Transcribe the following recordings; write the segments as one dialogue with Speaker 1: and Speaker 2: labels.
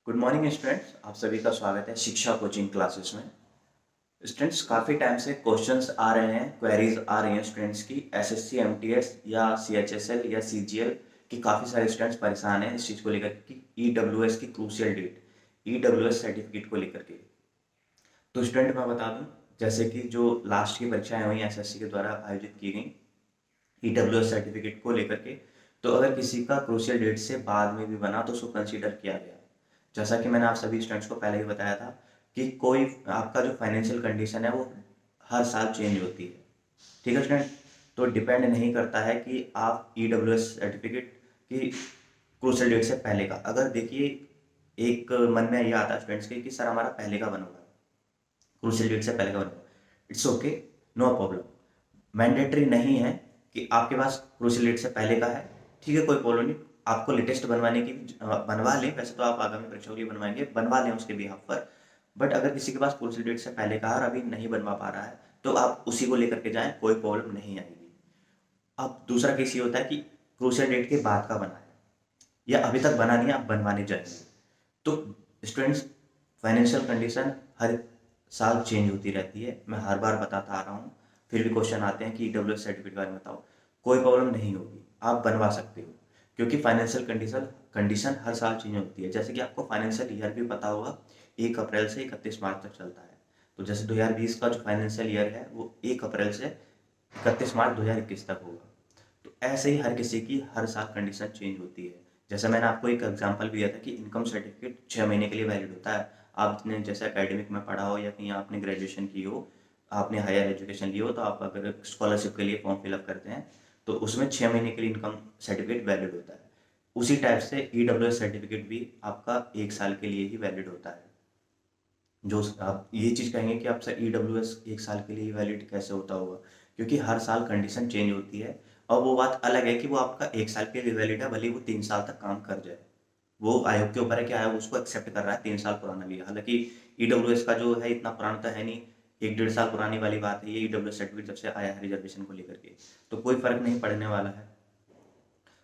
Speaker 1: Good morning students, आप सभी का स्वागत है शिक्षा कोचिंग क्लासेस में। स्टूडेंट्स, काफ़ी टाइम से क्वेश्चंस आ रहे हैं, क्वेरीज आ रही हैं स्टूडेंट्स की एसएससी एमटीएस या सीएचएसएल या सीजीएल की। काफ़ी सारे स्टूडेंट्स परेशान हैं इस चीज़ को लेकर कि ईडब्ल्यूएस की क्रूशियल डेट, ईडब्ल्यूएस सर्टिफिकेट को लेकर के। तो स्टूडेंट मैं बता दूं, जैसे कि जो लास्ट की परीक्षाएं हुई एसएससी के द्वारा आयोजित की गई ईडब्ल्यूएस सर्टिफिकेट को लेकर के, तो अगर किसी का क्रूशियल डेट से बाद में भी बना तो उसको कंसीडर किया गया। जैसा कि मैंने आप सभी स्टूडेंट्स को पहले ही बताया था कि कोई आपका जो फाइनेंशियल कंडीशन है वो हर साल चेंज होती है। ठीक है स्टूडेंट, तो डिपेंड नहीं करता है कि आप ईडब्ल्यूएस सर्टिफिकेट की क्रूशियल डेट से पहले का, अगर देखिए एक मन में ये आता है स्टूडेंट्स के कि सर हमारा पहले का बना हुआ है, क्रूशियल डेट से पहले का बना हुआ है, it's okay, no problem. Mandatory नहीं है कि आपके पास क्रूशियल डेट से पहले का है, ठीक है, कोई प्रॉब्लम नहीं। आपको लेटेस्ट बनवाने की बनवा लें, वैसे तो आप आगामी परीक्षा के लिए बनवाएंगे, बनवा लें उसके बिहाफ पर। बट अगर किसी के पास क्रूशियल डेट से पहले का है और अभी नहीं बनवा पा रहा है तो आप उसी को लेकर के जाएं, कोई प्रॉब्लम नहीं आएगी। अब दूसरा केस ये होता है कि क्रूशियल डेट के बाद का बना है या अभी तक बना नहीं है, आप बनवाने जाएंगे। तो स्टूडेंट्स, फाइनेंशियल कंडीशन हर साल चेंज होती रहती है, मैं हर बार बताता आ रहा हूँ, फिर भी क्वेश्चन आते हैं कि ईडब्ल्यूएस सर्टिफिकेट के बारे में बताओ। कोई प्रॉब्लम नहीं होगी, आप बनवा सकते हो, क्योंकि फाइनेंशियल कंडीशन हर साल चेंज होती है। जैसे कि आपको फाइनेंशियल ईयर भी पता होगा, 1 अप्रैल से 31 मार्च तक चलता है। तो जैसे 2020 का जो फाइनेंशियल ईयर है वो 1 अप्रैल से 31 मार्च 2021 तक होगा। तो ऐसे ही हर किसी की हर साल कंडीशन चेंज होती है। जैसे मैंने आपको एक एग्जांपल भी दिया था कि इनकम सर्टिफिकेट 6 महीने के लिए वैलिड होता है। आपने जैसे एकेडमिक में पढ़ा हो या कहीं आपने ग्रेजुएशन की हो, आपने हायर एजुकेशन ली हो, तो आप अगर स्कॉलरशिप के लिए फॉर्म फिलअप करते हैं तो उसमें 6 महीने के लिए इनकम सर्टिफिकेट वैलिड होता है। उसी टाइप से ईडब्ल्यूएस सर्टिफिकेट भी आपका 1 साल के लिए ही वैलिड होता है। जो आप ये चीज़ कहेंगे कि आप सर ईडब्ल्यूएस 1 साल के लिए वैलिड कैसे होता होगा, क्योंकि हर साल कंडीशन चेंज होती है। और वो बात अलग है कि वो आपका 1 साल के लिए वैलिड है, भले ही वो 3 साल तक काम कर जाए। वो आयोग के ऊपर है कि आयोग उसको एक्सेप्ट कर रहा है 3 साल पुराना भी है। हालांकि ईडब्ल्यूएस का जो है इतना पुराना तो है नहीं, 1 1.5 साल पुरानी वाली बात है ये ईडब्ल्यूएस सर्टिफिकेट जब से आया है रिजर्वेशन को लेकर के, तो कोई फर्क नहीं पड़ने वाला है।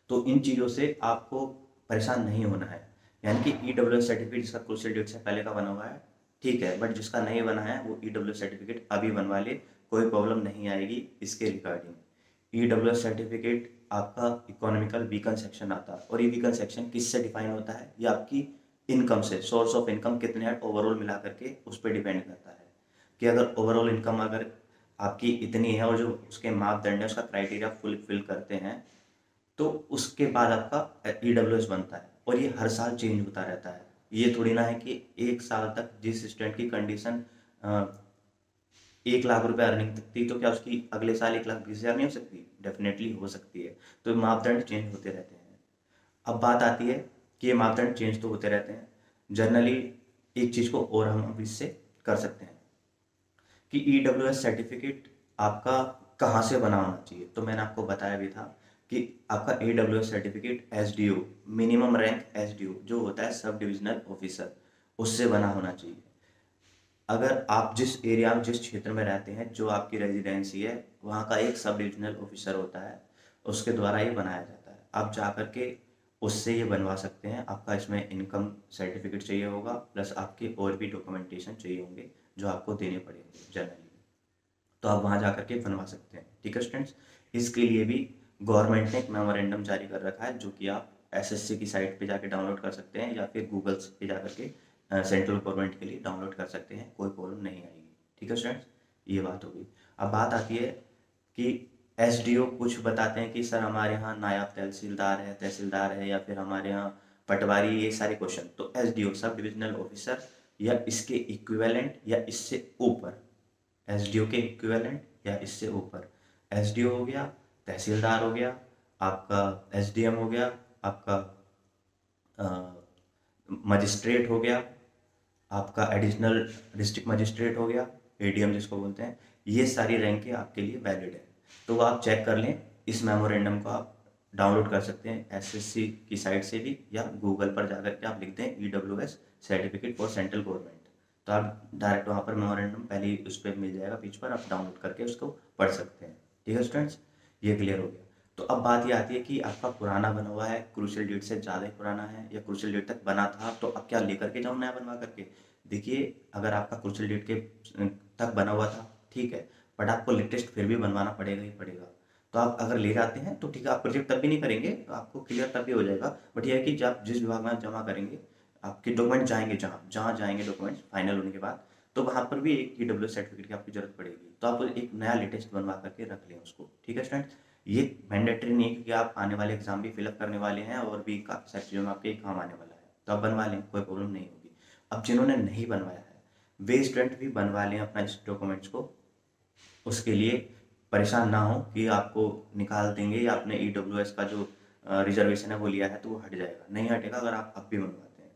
Speaker 1: तो इन चीज़ों से आपको परेशान नहीं होना है। यानी कि ईडब्ल्यूएस सर्टिफिकेट जिसका क्रूशियल डेट से पहले का बना हुआ है ठीक है, बट जिसका नहीं बना है वो ईडब्ल्यूएस सर्टिफिकेट अभी बनवा ले, कोई प्रॉब्लम नहीं आएगी इसके रिगार्डिंग। ईडब्ल्यूएस सर्टिफिकेट आपका इकोनॉमिकल वीकन सेक्शन आता है, और ये वीकन सेक्शन किससे डिफाइन होता है, ये आपकी इनकम से, सोर्स ऑफ इनकम कितने हैं ओवरऑल मिला करके उस पर डिपेंड करता है कि अगर ओवरऑल इनकम अगर आपकी इतनी है और जो उसके मापदंड है उसका क्राइटेरिया फुलफिल करते हैं, तो उसके बाद आपका ईडब्ल्यूएस बनता है। और ये हर साल चेंज होता रहता है। ये थोड़ी ना है कि 1 साल तक जिस स्टूडेंट की कंडीशन 1 लाख रुपए अर्निंग तक थी, तो क्या उसकी अगले साल 1,20,000 नहीं हो सकती? डेफिनेटली हो सकती है। तो मापदंड चेंज होते रहते हैं। अब बात आती है कि ये मापदंड चेंज तो होते रहते हैं, जनरली एक चीज़ को और हम इससे कर सकते हैं कि ईडब्ल्यूएस सर्टिफिकेट आपका कहाँ से बना होना चाहिए। तो मैंने आपको बताया भी था कि आपका EWS certificate SDO, minimum rank SDO जो होता है सब डिविजनल ऑफिसर, उससे बना होना चाहिए। अगर आप जिस एरिया में जिस क्षेत्र में रहते हैं, जो आपकी रेजिडेंसी है, वहाँ का एक सब डिविजनल ऑफिसर होता है, उसके द्वारा ये बनाया जाता है। आप जा कर के उससे ये बनवा सकते हैं। आपका इसमें इनकम सर्टिफिकेट चाहिए होगा, प्लस आपके और भी डॉक्यूमेंटेशन चाहिए होंगे जो आपको देने पड़ेंगे जनरली। तो आप वहाँ जा कर के बनवा सकते हैं। ठीक है स्टूडेंट्स, इसके लिए भी गवर्नमेंट ने एक मेमोरेंडम जारी कर रखा है, जो कि आप एसएससी की साइट पे जाके डाउनलोड कर सकते हैं या फिर गूगल पे जा करके सेंट्रल गवर्नमेंट के लिए डाउनलोड कर सकते हैं, कोई प्रॉब्लम नहीं आएगी। ठीक है स्टूडेंट्स, ये बात होगी। अब बात आती है कि एसडीओ कुछ बताते हैं कि सर हमारे यहाँ नायब तहसीलदार है या फिर हमारे यहाँ पटवारी, ये सारे क्वेश्चन। तो एसडीओ सब डिविजनल ऑफिसर या इसके इक्विवेलेंट या इससे ऊपर, एसडीओ के इक्विवेलेंट या इससे ऊपर। एसडीओ हो गया, तहसीलदार हो गया, आपका एसडीएम हो गया, आपका मजिस्ट्रेट हो गया, आपका एडिशनल डिस्ट्रिक्ट मजिस्ट्रेट हो गया, एडीएम जिसको बोलते हैं। ये सारी रैंकें आपके लिए वैलिड है। तो वो आप चेक कर लें, इस मेमोरेंडम को आप डाउनलोड कर सकते हैं एसएससी की साइट से भी, या गूगल पर जाकर के आप लिखते हैं EWS certificate for central government, तो आप डायरेक्ट वहाँ पर मेमोरेंडम पहले ही उस पर मिल जाएगा, पेज पर आप डाउनलोड करके उसको पढ़ सकते हैं। ठीक है स्टूडेंट्स, ये क्लियर हो गया। तो अब बात ये आती है कि आपका पुराना बना हुआ है, क्रूशियल डेट से ज़्यादा ही पुराना है या क्रूशियल डेट तक बना था, तो अब क्या लेकर के जाऊँ नया बनवा करके? देखिए, अगर आपका क्रूशियल डेट के तक बना हुआ था, ठीक है, बट आपको लेटेस्ट फिर भी बनवाना पड़ेगा ही पड़ेगा। तो आप अगर ले जाते हैं तो ठीक है, आप प्रोजेक्ट तब भी नहीं करेंगे, तो आपको क्लियर तब भी हो जाएगा। बट ये है कि जब जिस विभाग में आप जमा करेंगे, आपके डॉक्यूमेंट जाएंगे, जहाँ जहाँ जाएंगे डॉक्यूमेंट्स फाइनल होने के बाद, तो वहाँ पर भी एक ईडब्ल्यू सर्टिफिकेट की आपकी जरूरत पड़ेगी। तो आप एक नया लेटेस्ट बनवा करके रख लें उसको, ठीक है स्टूडेंट। ये मैंडेटरी नहीं है, क्योंकि आप आने वाले एग्जाम भी फिलअप करने वाले हैं और भी काफ़ी सारी चीज़ों में आपके काम आने वाला है, तो आप बनवा लें, कोई प्रॉब्लम नहीं होगी। अब जिन्होंने नहीं बनवाया है वे स्टूडेंट भी बनवा लें अपना इस डॉक्यूमेंट्स को। उसके लिए परेशान ना हो कि आपको निकाल देंगे या आपने ईडब्ल्यूएस का जो रिजर्वेशन है वो लिया है तो वो हट जाएगा, नहीं हटेगा अगर आप अब भी बनवाते हैं,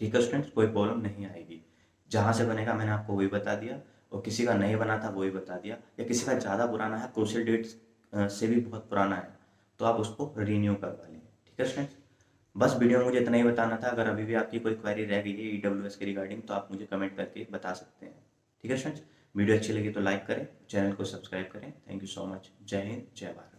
Speaker 1: ठीक है स्टूडेंट्स, कोई प्रॉब्लम नहीं आएगी। जहाँ से बनेगा मैंने आपको वही बता दिया, और किसी का नहीं बना था वही बता दिया, या किसी का ज़्यादा पुराना है, क्रूशियल डेट से भी बहुत पुराना है, तो आप उसको रीन्यू करवा लें, ठीक है स्टूडेंट्स। बस वीडियो में मुझे इतना ही बताना था। अगर अभी भी आपकी कोई क्वेरी रह गई है ईडब्ल्यूएस के रिगार्डिंग तो आप मुझे कमेंट करके बता सकते हैं, ठीक है स्टूडेंट्स। वीडियो अच्छी लगी तो लाइक करें, चैनल को सब्सक्राइब करें। Thank you so much. जय हिंद, जय भारत।